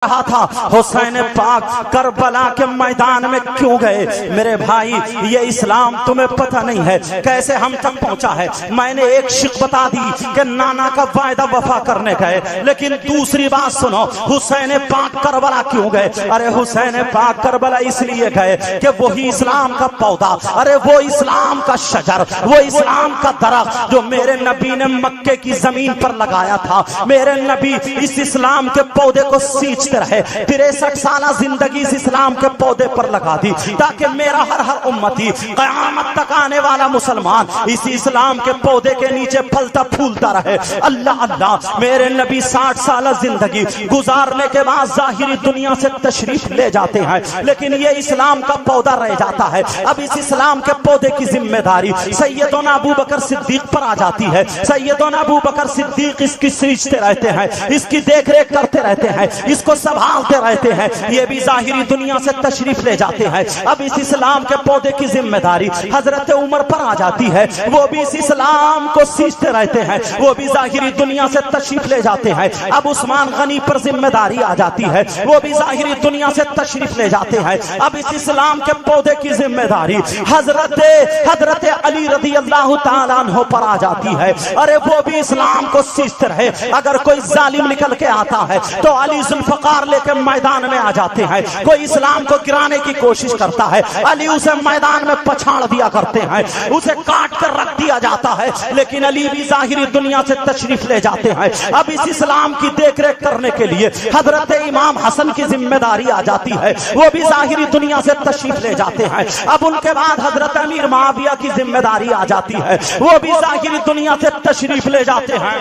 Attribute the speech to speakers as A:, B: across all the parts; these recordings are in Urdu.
A: رہا تھا حسین پاک کربلا کے میدان میں کیوں گئے؟ میرے بھائی یہ اسلام تمہیں پتہ نہیں ہے کیسے ہم تک پہنچا ہے۔ میں نے ایک شق بتا دی کہ نانا کا وعدہ وفا کرنے گئے، لیکن دوسری بات سنو، حسین پاک کربلا کیوں گئے؟ ارے حسین پاک کربلا اس لیے گئے کہ وہی اسلام کا پودا، ارے وہ اسلام کا شجر، وہ اسلام کا درخت جو میرے نبی نے مکے کی زمین پر لگایا تھا، میرے نبی اس اسلام کے پودے کو سینچ رہے 63 سالہ زندگی اس اسلام کے پودے پر لگا دی تاکہ میرا ہر امتی قیامت تک آنے والا مسلمان اس اسلام کے پودے کے نیچے پھلتا پھولتا رہے۔ اللہ اللہ، میرے نبی 60 سالہ زندگی گزارنے کے بعد ظاہری دنیا سے تشریف لے جاتے ہیں، لیکن یہ اسلام کا پودا رہ جاتا ہے۔ اب اس اسلام کے پودے کی ذمہ داری سیدنا ابو بکر صدیق پر آ جاتی ہے۔ سیدنا ابو بکر صدیق اس کی سینچتے رہتے ہیں، اس کی دیکھ ریکھ کرتے رہتے ہیں، اس کو سنبھالتے رہتے ہیں، یہ بھی ظاہری دنیا سے تشریف لے جاتے ہیں۔ اب اس اسلام کے پودے کی ذمہ داری حضرت عمر پر آ جاتی ہے، وہ بھی اس اسلام کو سینچتے رہتے ہیں، وہ بھی ظاہری دنیا سے تشریف لے جاتے ہیں۔ اب عثمان غنی پر ذمہ داری آ جاتی ہے، وہ بھی ظاہری دنیا سے تشریف لے جاتے ہیں۔ اب اس اسلام کے پودے کی ذمہ داری حضرت علی رضی اللہ تعالیٰ عنہ پر آ جاتی ہے، ارے وہ بھی اسلام کو سینچتے رہے۔ اگر کوئی ظالم نکل کے آتا ہے تو علی ذوالفقار لے کے میدان میں آ جاتے ہیں، کوئی اسلام کو گرانے کی کوشش کرتا ہے، علی اسے میدان میں پچھاڑ دیا کرتے ہیں، اسے کاٹ کر رکھ دیا جاتا ہے، لیکن علی بھی ظاہری دنیا سے تشریف لے جاتے ہیں۔ اب اس اسلام کی دیکھ ریکھ کرنے کے لیے حضرت امام حسن کی ذمہ داری آ جاتی ہے، وہ بھی ظاہری دنیا سے تشریف لے جاتے ہیں۔ اب ان کے بعد حضرت امیر معاویہ کی ذمہ داری آ جاتی ہے، وہ بھی ظاہری دنیا سے تشریف لے جاتے ہیں۔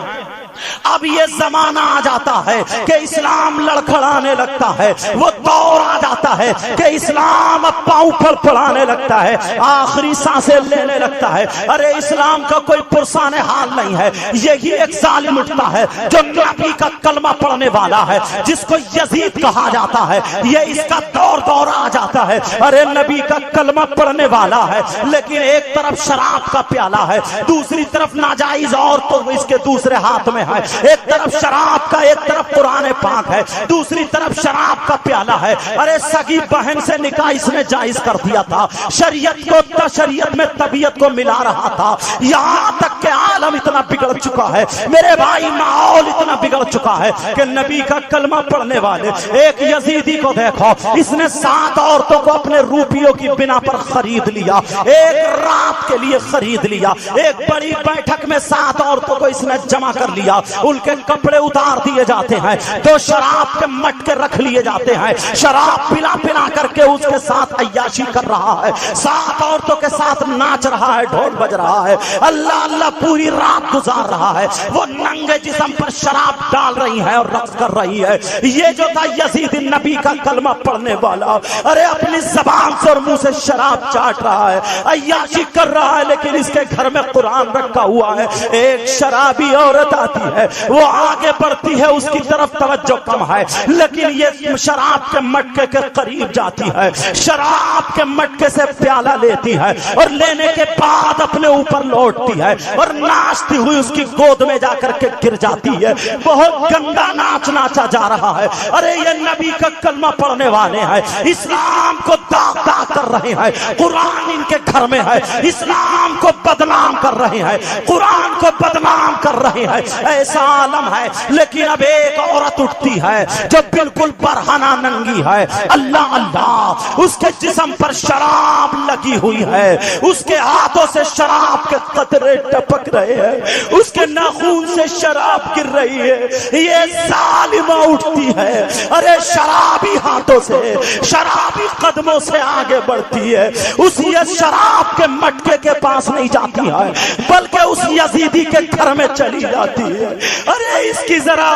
A: اب یہ زمانہ آ جاتا ہے کہ اسلام لڑکھڑانے لگتا ہے، وہ دور آ جاتا ہے کہ اسلام اب پاؤں پھڑپڑانے لگتا ہے، آخری سانسیں لینے لگتا ہے۔ ارے اسلام کا کوئی پرسان حال نہیں ہے، یہی ایک ظالم اٹھتا ہے جو نبی کا کلمہ پڑھنے والا ہے، جس کو یزید کہا جاتا ہے، یہ اس کا دور آ جاتا ہے۔ ارے نبی کا کلمہ پڑھنے والا ہے، لیکن ایک طرف شراب کا پیالہ ہے، دوسری طرف ناجائز اور تو اس کے دوسرے ہاتھ میں ہے، ایک طرف شراب کا، ایک طرف قرآن پاک ہے، دوسری طرف شراب کا پیالہ ہے۔ ارے سگی بہن سے نکاح اس نے جائز کر دیا تھا، شریعت میں طبیعت کو ملا رہا تھا، یہاں تک کہ عالم اتنا بگڑ چکا ہے، میرے بھائی ماحول اتنا بگڑ چکا ہے کہ نبی کا کلمہ پڑھنے والے ایک یزیدی کو دیکھو، اس نے 7 عورتوں کو اپنے روپیوں کی بنا پر خرید لیا، ایک رات کے لیے خرید لیا، ایک بڑی بیٹھک میں 7 عورتوں کو اس نے جمع کر لیا، ان کے کپڑے اتار دیے جاتے ہیں، تو شراب کے مٹکے رکھ لیے جاتے ہیں، شراب پلا کر کے اس کے ساتھ عیاشی کر رہا ہے، 7 عورتوں کے ساتھ ناچ رہا ہے، ڈھول بج رہا ہے، اللہ اللہ پوری رات گزار رہا ہے، وہ ننگے جسم پر شراب ڈال رہی ہے اور رقص کر رہی ہے۔ یہ جو تھا یزید نبی کا کلمہ پڑھنے والا، ارے اپنی زبان سے اور منہ سے شراب چاٹ رہا ہے، عیاشی کر رہا ہے، لیکن اس کے گھر میں قرآن رکھا ہوا ہے۔ ایک شرابی عورت آتی ہے، وہ آگے بڑھتی ہے، اس کی طرف توجہ کم ہے، لیکن یہ شراب کے مٹکے کے قریب جاتی ہے، شراب کے مٹکے سے پیالہ لیتی ہے اور لینے کے بعد اپنے اوپر لوٹتی ہے اور ناچتی ہوئی اس کی گود میں جا کر کے گر جاتی ہے۔ بہت گندا ناچ ناچا جا رہا ہے۔ ارے یہ نبی کا کلمہ پڑھنے والے ہیں، اسلام کو داغ کر رہے ہیں، قرآن ان کے گھر میں ہے، اسلام کو بدنام کر رہے ہیں، قرآن کو بدنام کر رہے ہیں، ایسا عالم ہے۔ لیکن اب ایک عورت اٹھتی ہے جو بالکل برہنہ ننگی ہے، اللہ اللہ، اس کے جسم پر شراب لگی ہوئی ہے، اس کے ہاتھوں سے شراب کے قطرے ٹپک رہے ہیں، اس کے ناخون سے شراب گر رہی ہے۔ یہ ظالمہ اٹھتی ہے، ارے شرابی ہاتھوں سے، شرابی قدموں سے آگے بڑھتی ہے، اس شراب کے مٹکے کے پاس نہیں جاتی ہے، بلکہ اس یزیدی کے گھر میں چلی جاتی ہے۔ ارے اس کی ذرا،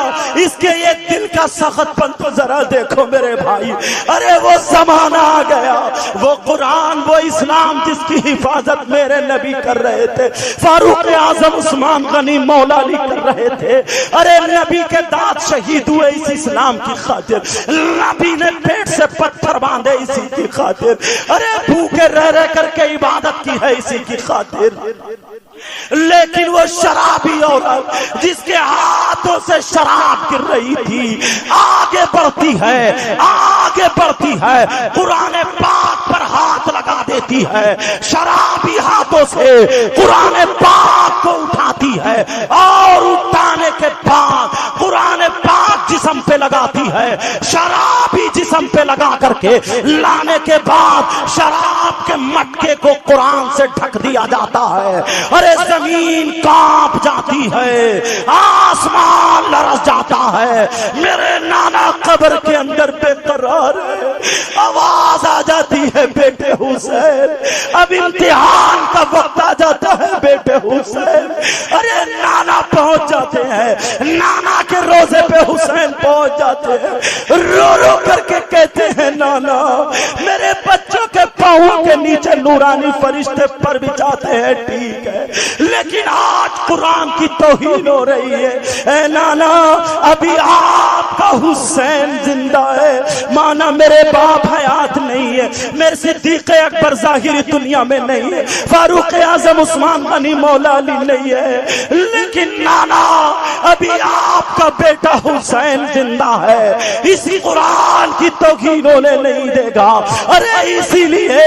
A: اس کے یہ دل کا سخت پن تو ذرا دیکھو میرے بھائی۔ ارے وہ زمانہ آ گیا، وہ قرآن، وہ اسلام جس کی حفاظت میرے نبی کر رہے تھے، فاروق اعظم عثمان غنی مولا علی کر رہے تھے۔ ارے نبی کے دانت شہید ہوئے اس اسلام کی خاطر، نبی نے پیٹ سے پتھر باندھے اسی کی خاطر، ارے بھوکے رہ کر کے عبادت کی ہے اسی کی خاطر۔ لیکن وہ شرابی عورت جس کے ہاتھوں سے شراب گر رہی تھی آگے بڑھتی ہے، آگے بڑھتی ہے، قرآن پاک پر ہاتھ لگا دیتی ہے، شرابی ہاتھوں سے قرآن پاک کو اٹھاتی ہے اور اٹھانے کے بعد قرآن پاک جسم پہ لگاتی ہے، شرابی جسم پہ لگا کر کے لانے کے بعد شراب کے مٹکے کو قرآن سے ڈھک دیا جاتا ہے۔ ارے زمین کانپ جاتی ہے، آسمان لرز جاتا ہے، میرے نانا قبر کے اندر بے قرار ہے، آواز آ جاتی ہے بیٹے حسین اب امتحان کا وقت آ جاتا ہے بیٹے حسین۔ ارے نانا پہنچ جاتے ہیں، نانا کے روزے پہ حسین پہنچ جاتے ہیں، رو رو کر کے کہتے ہیں نانا میرے بچوں کے پاؤں کے نیچے نورانی فرشتے پر بچھاتے ہیں، ٹھیک ہے لیکن آج قرآن کی توہین ہو رہی ہے، اے نانا ابھی آپ کا حسین زندہ ہے، مانا میرے باپ حیات نہیں ہے، میرے صدیق اکبر ظاہری دنیا میں نہیں ہے، فاروق اعظم عثمان غنی مولا علی نہیں ہے، لیکن نانا ابھی آپ کا بیٹا حسین زندہ ہے، اسی قرآن کی توہین ہونے نہیں دے گا۔ ارے اسی لیے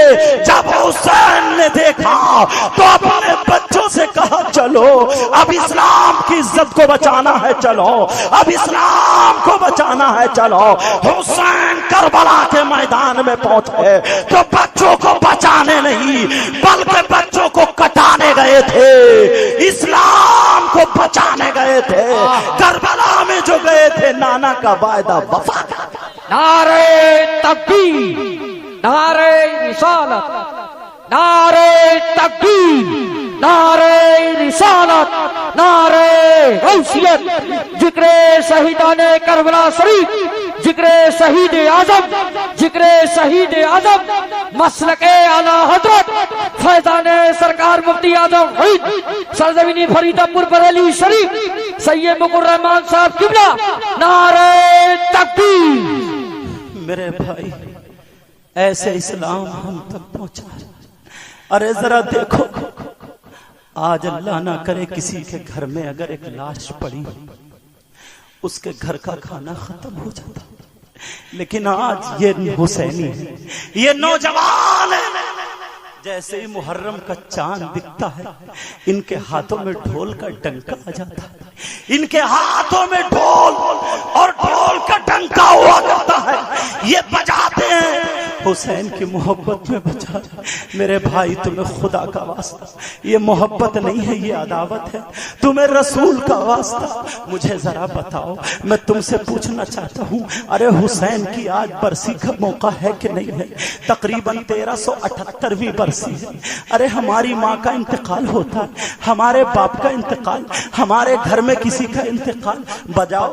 A: جب حسین نے دیکھا تو اپنے بچوں سے کہا چلو اب اسلام کی عزت کو بچانا ہے، چلو اب اسلام کو بچانا ہے، چلو۔ حسین کربلا کے میدان میں پہنچے تو بچوں کو بچانے نہیں بلکہ بچوں کو کٹانے گئے تھے، اسلام کو بچانے گئے تھے۔ کربلا میں جو گئے تھے نانا کا وعدہ وفا کا۔
B: نعرہ تکبیر، نعرہ رسالت، نعرہ تکبیر، نعرہ رسالت، نعرہ غوثیت، ذکر شہیدان کربلا شریف، ذکر شہید اعظم، ذکر شہید اعظم، مسلک اعلی حضرت فیضان سرکار مفتی اعظم فرید سرزمین فریدہ پور بریلی شریف سید مقر رحمان صاحب قبلہ، نعرہ تکبیر۔
A: میرے بھائی ایسے اسلام ہم تک پہنچا۔ ارے ذرا دیکھو آج اللہ نہ کرے کسی کے گھر میں اگر ایک لاش پڑی اس کے گھر کا کھانا ختم ہو جاتا، لیکن آج یہ حسینی ہے، یہ نوجوان ہے، جیسے ہی محرم کا چاند دکھتا ہے ان کے ہاتھوں میں ڈھول کا ڈنکا آ جاتا ہے، ان کے ہاتھوں میں ڈھول اور ڈھول کا ڈنکا ہوا کرتا ہے، یہ بجاتے ہیں حسین کی محبت میں بچا۔ میرے بھائی تمہیں خدا کا واسطہ یہ محبت نہیں ہے، یہ عداوت ہے، تمہیں رسول کا واسطہ مجھے ذرا بتاؤ، میں تم سے پوچھنا چاہتا ہوں ارے حسین کی آج برسی کا موقع ہے کہ نہیں ہے؟ تقریباً 1378ویں برسی ہے۔ ارے ہماری ماں کا انتقال ہوتا ہے، ہمارے باپ کا انتقال، ہمارے گھر میں کسی کا انتقال،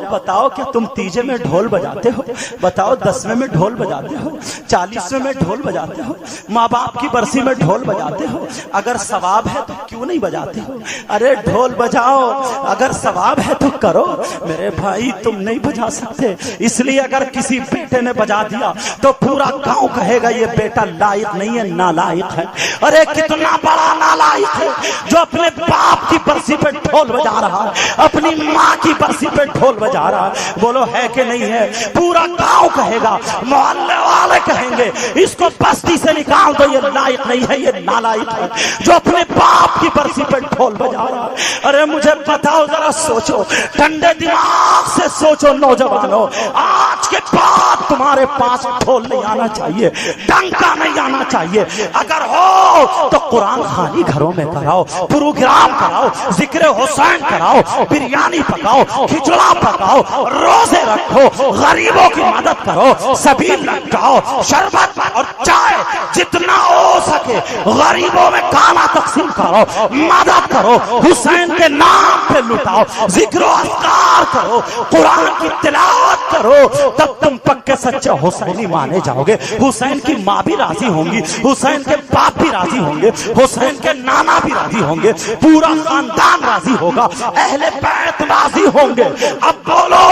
A: بتاؤ کہ تم تیجے میں ڈھول بجاتے ہو؟ بتاؤ 10ویں میں ڈھول بجاتے ہو؟ 40ویں میں ڈھول بجاتے ہو؟ ماں باپ کی برسی میں ڈھول بجاتے ہو؟ اگر ثواب ہے تو کیوں نہیں بجاتے ہو؟ ارے ڈھول بجاؤ، اگر ثواب ہے تو کرو۔ میرے بھائی تم نہیں بجا سکتے، اس لیے اگر کسی بیٹے نے بجا دیا تو پورا گاؤں کہے گا یہ بیٹا لائق نہیں ہے، نالائق ہے۔ ارے کتنا بڑا نالائق ہے جو اپنے باپ کی برسی پہ ڈھول بجا رہا ہے، اپنی ماں کی برسی پہ ڈھول بجا رہا ہے، بولو ہے کہ نہیں ہے؟ پورا گاؤں کہے گا، محلے والے کہیں گے اس کو بستی سے نکال دو، یہ لائق نہیں ہے، یہ نالائق ہے جو اپنے باپ کی برسی پہ ڈھول بجا رہا ہے۔ ارے مجھے بتاؤ، ذرا سوچو، ٹھنڈے دماغ سے سوچو نوجوانوں، آج کے بعد تمہارے پاس ڈھول نہیں آنا چاہیے، ڈنکا نہیں آنا چاہیے، اگر ہو تو قرآن خوانی گھروں میں کراؤ، پروگرام کراؤ، ذکر حسین کراؤ، بریانی پکاؤ، کھچڑا پکاؤ، روزے رکھو، غریبوں کی مدد کرو، سبیل لٹاؤ، شربت اور چائے جتنا ہو سکے غریبوں میں کھانا تقسیم کرو، مدد کرو، حسین کے نام پہ لٹاؤ، ذکر و اذکار کرو، قرآن کی تلاوت کرو، تب تم پکے سچے حسینی مانے جاؤ گے. حسین کی ماں بھی راضی ہوں گی, حسین کے باپ بھی راضی ہوں گے, حسین کے نانا بھی راضی ہوں گے, پورا خاندان راضی ہوگا, اہل بیت راضی ہوں گے. اب بولو,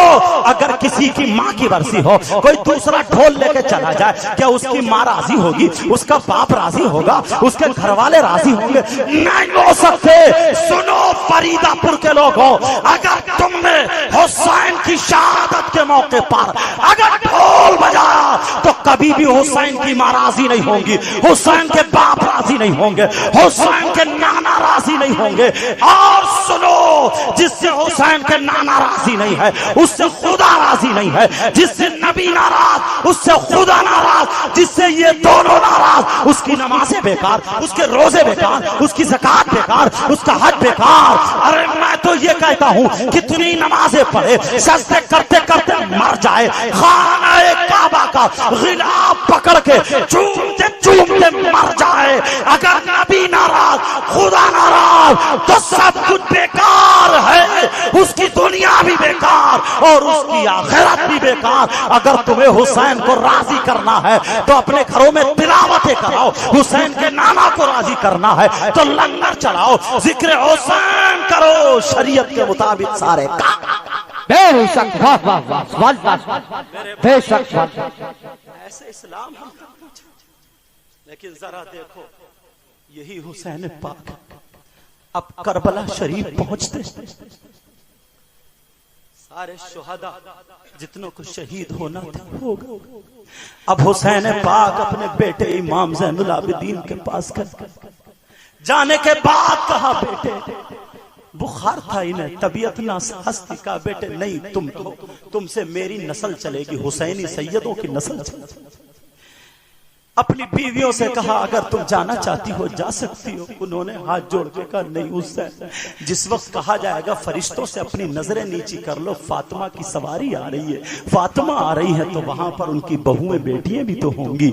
A: اگر کسی کی ماں کی برسی ہو, کوئی دوسرا ڈھول لے کے چلا جائے, کیا اس کی ماں راضی ہوگی, اس کا باپ راضی ہوگا, اس کے گھر والے راضی ہوں گے؟ نہیں ہو سکتے. سنو فریدہ پور کے لوگوں, اگر تم نے حسین کی شہادت کے موقع پر اگر ڈھول بجایا تو کبھی بھی حسین کی ماں راضی نہیں ہوں گی, حسین کے باپ راضی نہیں ہوں گے, حسین کے نانا راضی نہیں ہوں گے. اور سنو, جس سے حسین کے نانا راضی نہیں ہے اس سے خدا راضی نہیں ہے, جس سے نبی ناراض اس سے خدا ناراض, جس سے یہ دونوں ناراض اس کی نمازیں بیکار, اس کے روزے بیکار, اس کی زکات بیکار, اس کا حج بیکار. ارے میں تو یہ کہتا ہوں کتنی نمازیں پڑھے, سجدے کرتے کرتے مر جائے, خانہ کعبہ کا غلاف پکڑ کے چومتے چومتے مر جائے, اگر نبی ناراض خدا ناراض تو سب کچھ بیکار ہے, اس کی دنیا بھی بیکار اور اس کی آخرت بھی بیکار. اگر تمہیں حسین کو راضی کرنا ہے تو اپنے گھروں میں تلاوتیں کراؤ, حسین کے نانا کو راضی کرنا ہے تو لنگر چلاؤ, ذکر حسین کرو شریعت کے مطابق سارے کام.
B: بے شک, واہ واہ واہ, بے شک.
A: ایسے اسلام ہم لیکن ذرا دیکھو, یہی حسین پاک اب کربلا شریف پہنچتے, سارے شہداء جتنوں کو شہید ہونا تھا ہو گئے. اب حسین پاک اپنے بیٹے امام زین العابدین کے پاس جانے کے بعد کہا, بیٹے بخار تھا انہیں, طبیعت ناساز تھی, کہا بیٹے نہیں, تم سے میری نسل چلے گی, حسینی سیدوں کی نسل چلے گی. اپنی بیویوں سے کہا اگر تم جانا چاہتی ہو جا سکتی ہو. انہوں نے ہاتھ جوڑ کے کہا نہیں حسین, جس وقت کہا جائے گا فرشتوں سے اپنی نظریں نیچی کر لو, فاطمہ کی سواری آ رہی ہے, فاطمہ آ رہی ہے تو وہاں پر ان کی بہویں بیٹیاں بھی تو ہوں گی.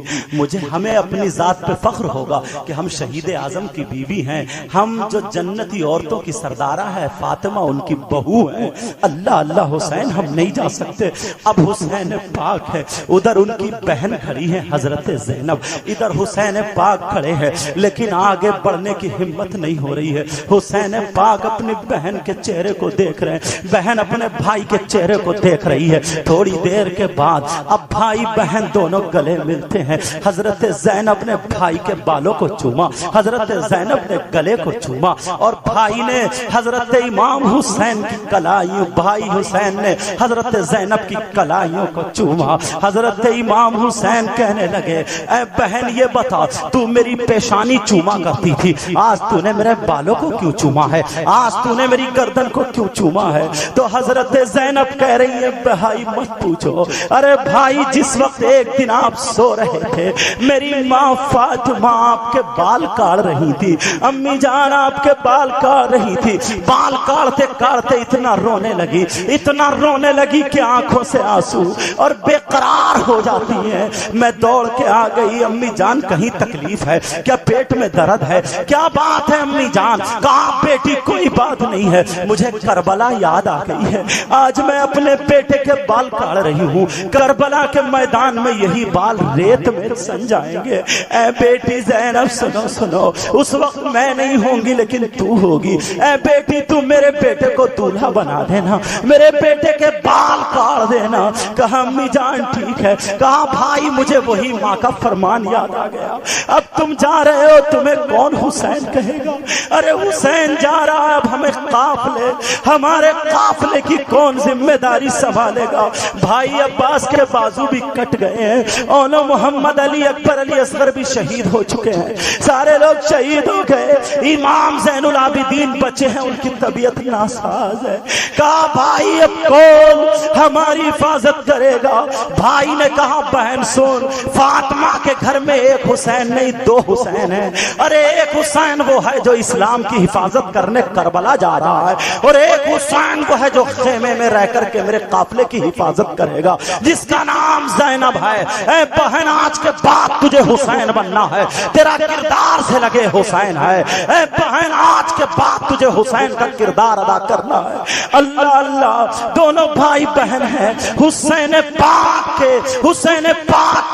A: ہمیں اپنی ذات پہ فخر ہوگا کہ ہم شہید اعظم کی بیوی ہیں, ہم جو جنتی عورتوں کی سردارہ ہے فاطمہ ان کی بہو ہے. اللہ اللہ حسین ہم نہیں جا سکتے. اب حسین پاک ہے, ادھر ان کی بہن کھڑی ہے حضرت زینب, ادھر حسین پاک کھڑے ہیں, لیکن آگے بڑھنے کی ہمت نہیں ہو رہی ہے. حسین پاک اپنی بہن کے چہرے کو دیکھ رہے ہیں, بہن اپنے بھائی کے چہرے کو دیکھ رہی ہے. تھوڑی دیر کے بعد اب بھائی بہن دونوں گلے ملتے ہیں. حضرت زینب نے بھائی کے بالوں کو چوما, حضرت زینب نے گلے کو چوما, اور بھائی نے حضرت امام حسین کی کلائیوں, بھائی حسین نے حضرت زینب کی کلائیوں کو چوما. حضرت امام حسین کہنے لگے اے بہن یہ بتا, تو میری پیشانی چوما کرتی تھی, آج تو نے میرے بالوں کو کیوں چوما ہے, آج تو نے میری گردن کو کیوں چوما ہے؟ تو حضرت زینب کہہ رہی ہے بھائی مت پوچھو, ارے بھائی جس وقت ایک دن آپ سو رہے تھے میری ماں فاطمہ آپ کے بال کاٹ رہی تھی, امی جان آپ کے بال کاٹ رہی تھی, بال کاٹتے کاٹتے اتنا رونے لگی, اتنا رونے لگی کہ آنکھوں سے آنسو اور بے قرار ہو جاتی ہے. میں دوڑ کے آ گئی, امی جان کہیں تکلیف ہے کیا, پیٹ میں درد ہے, کیا بات ہے امی جان؟ کہا بیٹی کوئی بات نہیں ہے, مجھے کربلا یاد آ گئی ہے, آج میں اپنے بیٹے کے بال کاٹ رہی ہوں, کربلا کے میدان میں یہی بال ریت میں سن جائیں گے. اے بیٹی زینب سنو سنو, اس وقت میں نہیں ہوں گی لیکن تو ہوگی. اے بیٹی تو میرے بیٹے کو دولہا بنا دینا, میرے بیٹے کے بال کاٹ دینا. کہا امی جان ٹھیک ہے. کہا بھائی مجھے وہی ماں کا فرمان یاد آ گیا, اب تم جا رہے ہو تمہیں کون حسین کہے گا؟ ارے حسین جا رہا ہے, اب ہمیں قافلے, ہمارے قافلے کی کون ذمہ داری سنبھالے گا؟ بھائی عباس کے بازو بھی کٹ گئے ہیں, اولو محمد علی اکبر علی اصغر بھی شہید ہو چکے ہیں, سارے لوگ شہید ہو گئے, امام زین العابدین بچے ہیں, ان کی طبیعت ناساز ہے. کہا بھائی اب کون ہماری حفاظت کرے گا؟ بھائی نے کہا بہن سن, فاطمہ کے گھر میں ایک حسین نہیں 2 حسین ہیں. ارے ایک حسین وہ ہے جو اسلام کی حفاظت کرنے کربلا جا رہا ہے, اور ایک حسین وہ ہے جو خیمے میں رہ کر کے میرے قافلے کی حفاظت کرے گا, جس کا نام زینب ہے. اے بہن آج کے بعد تجھے حسین بننا ہے, تیرا کردار سے لگے حسین ہے. اے بہن آج کے بعد تجھے حسین کا کردار ادا کرنا ہے. اللہ اللہ, دونوں بھائی بہن ہیں. حسین پاک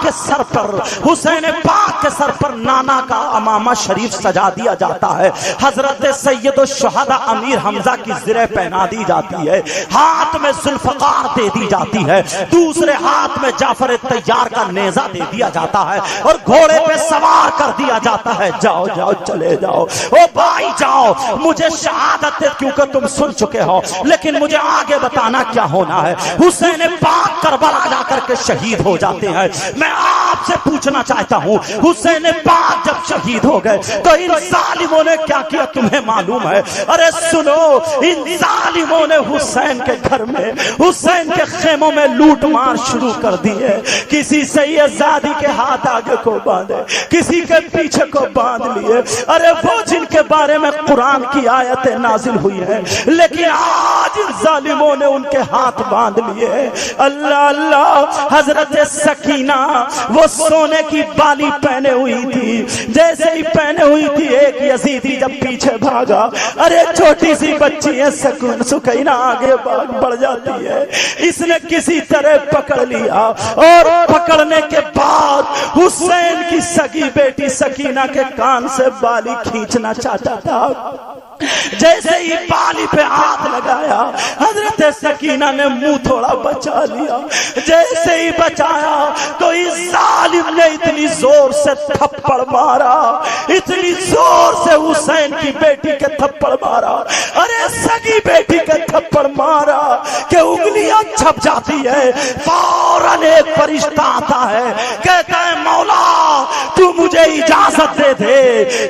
A: کے سر پر, حسین پاک کے سر پر نانا کا امامہ شریف سجا دیا جاتا ہے. حضرت سید الشہداء امیر حمزہ کی زرہ پہنا دی جاتی ہے, ہاتھ میں ذوالفقار دے دی جاتی ہے, دوسرے ہاتھ میں جعفر طیار کا نیزہ دے دیا جاتا ہے, اور گھوڑے پہ سوار کر دیا جاتا ہے. جاؤ جاؤ چلے جاؤ, او بھائی جاؤ, مجھے شہادت دے, کیونکہ تم سن چکے ہو, لیکن مجھے آگے بتانا کیا ہونا ہے. حسین پاک کربلا جا کر کے شہید ہو جاتے ہیں. میں آپ سے پوچھنا چاہتا ہوں, حسین پاک جب شہید ہو گئے تو ان ظالموں نے کیا کیا تمہیں معلوم ہے؟ ارے سنو, ان ظالموں نے حسین کے گھر میں, حسین کے خیموں میں لوٹ مار شروع کر دی ہے. کسی سید زادی کے ہاتھ آگے کو باندھے, کسی کے پیچھے کو باندھ لیے. ارے وہ جن کے بارے میں قرآن کی آیتیں نازل ہوئی ہیں, لیکن آج ان ظالموں نے ان کے ہاتھ باندھ لیے. اللہ اللہ, حضرت سکینہ وہ سونے کی بالی پہنے ہوئی تھی, جیسے ہی پہنے ہوئی تھی ایک یزیدی جب پیچھے بھاگا, ارے چھوٹی سی بچی ہے سکینہ آگے بڑھ جاتی ہے, اس نے کسی طرح پکڑ لیا, اور پکڑنے کے بعد حسین کی سگی بیٹی سکینہ کے کان سے بالی کھینچنا چاہتا تھا. جیسے ہی بالی پہ ہاتھ لگایا, حضرت سکینہ نے منہ تھوڑا بچا لیا. جیسے ہی بچایا تو اس ظالم نے اتنی زور سے تھپڑ مارا, اتنی زور سے حسین کی بیٹی کے تھپڑ مارا, ارے سگی بیٹی کے تھپڑ مارا کہ انگلیاں چھپ جاتی ہے. فوراً ایک فرشتہ آتا ہے, کہتا ہے مولا تو مجھے اجازت دے دے,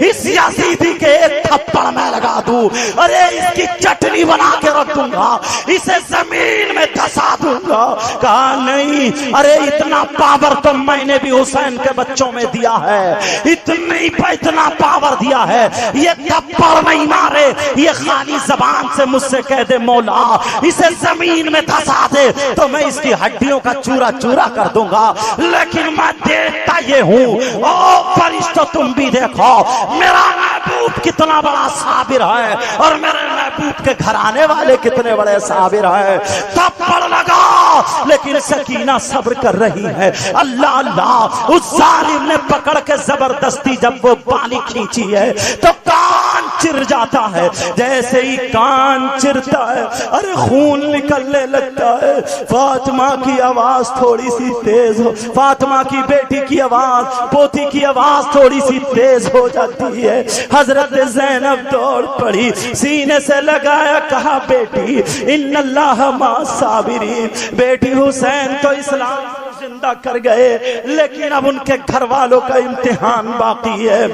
A: اس یزیدی کے ایک تھپڑ میں لگا دوں, ارے اس کی چٹنی بنا کے رکھ دوں گا, اسے زمین میں دھسا دوں گا. کہا نہیں, ارے اتنا پاور تو میں نے بھی حسین کے بچوں میں دیا ہے, اتنا پاور دیا ہے, یہ تھپڑ نہیں مارے, یہ خالی زبان سے مجھ سے کہہ دے مولا اسے زمین میں دھسا دے تو میں اس کی ہڈیوں کا چورا چورا کر دوں گا. لیکن میں دیکھتا یہ ہوں, او فرشتوں تم بھی دیکھو میرا محبوب کتنا بڑا صابر ہے, اور میرے محبوب کے گھرانے والے کتنے بڑے صابر ہیں. تھپڑ لگا, لیکن سکینہ صبر کر رہی ہے. اللہ اللہ, اس ظالم نے پکڑ کے زبردستی جب وہ بالی کھینچی ہے تو کان چر جاتا ہے. جیسے ہی کان چرتا ہے, ارے خون نکلنے لگتا ہے. فاطمہ کی آواز تھوڑی سی تیز ہو, فاطمہ کی بیٹی کی آواز, پوتی کی آواز تھوڑی سی تیز ہو جاتی ہے. حضرت زینب دوڑ پڑی, سینے سے لگایا, کہا بیٹی ان اللہ مع الصابرین. بیٹی حسین تو اسلام کو زندہ کر گئے, لیکن اب ان کے گھر والوں کا امتحان باقی ہے.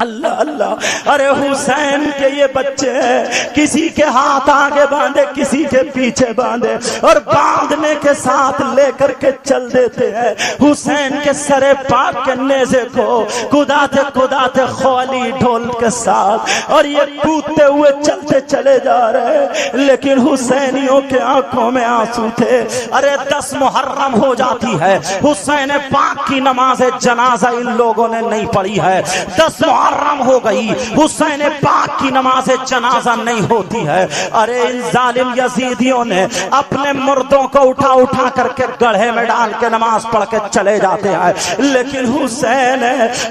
A: اللہ اللہ, ارے حسین کے یہ بچے ہیں, کسی کے ہاتھ آگے باندھے, کسی کے پیچھے باندھے, اور باندھنے کے ساتھ لے کر کے چل دیتے ہیں. حسین کے سر پاک کے نیزے کو کداتے کداتے خوالی ڈھول کے ساتھ, اور یہ کودتے ہوئے چلتے چلے جا رہے, لیکن حسینیوں کے آنکھوں میں آنسو تھے. ارے 10 محرم ہو جاتی ہے, حسین پاک کی نماز جنازہ ان لوگوں نے نہیں پڑھی ہے. 10 محرم ہو گئی, حسین پاک کی نماز جنازہ نہیں ہوتی ہے. ارے ان ظالم یزیدیوں نے اپنے مردوں کو اٹھا اٹھا کر کے گڑھے میں ڈال کے نماز پڑھ کے چلے جاتے ہیں, لیکن حسین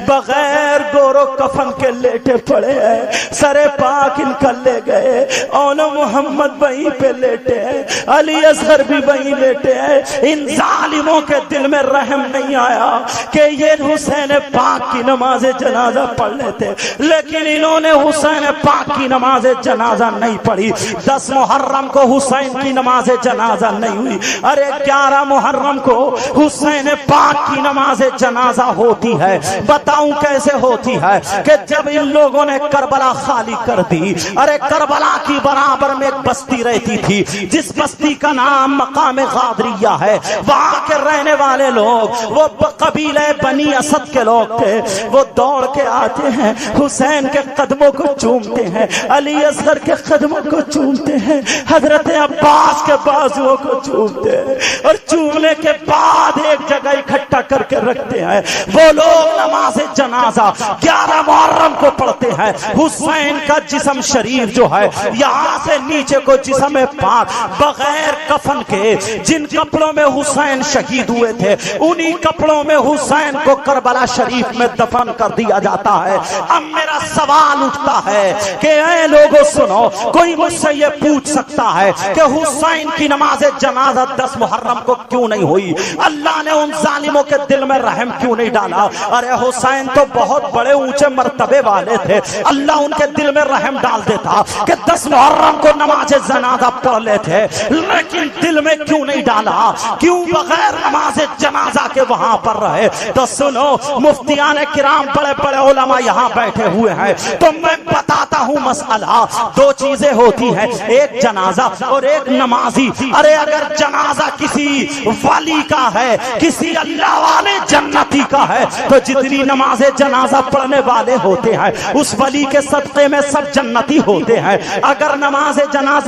A: بغیر گورو کفن کے لیٹے پڑے ہیں. سر پاک ان کا لے گئے, اون محمد وہیں پہ لیٹے ہیں, علی اصغر بھی وہیں لیٹے ہیں. ان ظالموں کے دل میں رحم نہیں آیا کہ یہ حسین پاک کی نماز جنازہ پڑھ لیں پڑھنے تھے، لیکن انہوں نے حسین پاک کی نماز جنازہ نہیں پڑھی۔ 10 محرم کو حسین کی نماز جنازہ نہیں ہوئی، ارے 11 محرم کو حسین پاک کی نماز جنازہ ہوتی ہے۔ بتاؤں کیسے ہوتی ہے؟ کہ جب ان لوگوں نے کربلا خالی کر دی، ارے کربلا کی برابر میں ایک بستی رہتی تھی جس بستی کا نام مقام غادریہ ہے، وہاں کے رہنے والے لوگ وہ قبیلہ بنی اسد کے لوگ تھے، وہ دوڑ کے آتے ہیں، حسین کے قدموں کو چومتے ہیں، علی اصغر کے قدموں کو چومتے ہیں، حضرت عباس کے بازوؤں کو چومتے ہیں، اور چومنے کے بعد ایک جگہ اکٹھا کر کے رکھتے ہیں۔ وہ لوگ نماز جنازہ 11 محرم کو پڑھتے ہیں۔ حسین کا جسم شریف جو ہے یہاں سے نیچے کو جسم پاک بغیر کفن کے، جن کپڑوں میں حسین شہید ہوئے تھے انہی کپڑوں میں حسین کو کربلا شریف میں دفن کر دیا جاتا ہے۔ اب میرا سوال اٹھتا ہے کہ اے لوگوں سنو، کوئی مجھ سے یہ پوچھ سکتا ہے کہ حسین کی نماز جنازہ 10 محرم کو کیوں نہیں ہوئی؟ اللہ نے ان ظالموں کے دل میں رحم کیوں نہیں ڈالا؟ ارے حسین تو بہت بڑے اونچے مرتبے والے تھے، اللہ ان کے دل میں رحم ڈال دیتا کہ 10 محرم کو نماز جنازہ پڑھ لیتے، لیکن دل میں کیوں نہیں ڈالا؟ کیوں بغیر نماز جنازہ کے وہاں پر رہے؟ تو سنو، مفتیان کرام بڑے بڑے علماء یہاں بیٹھے ہوئے ہیں، تو میں بتاتا ہوں مسئلہ۔ 2 چیزیں ہوتی ہیں، ایک جنازہ اور ایک نمازی۔ ارے اگر جنازہ کسی ولی کا ہے، کسی اللہ والے جنتی کا ہے، تو جتنی نماز جنازہ پڑھنے والے ہوتے ہیں اس ولی کے صدقے میں سب جنتی ہوتے ہیں۔ اگر نماز جنازہ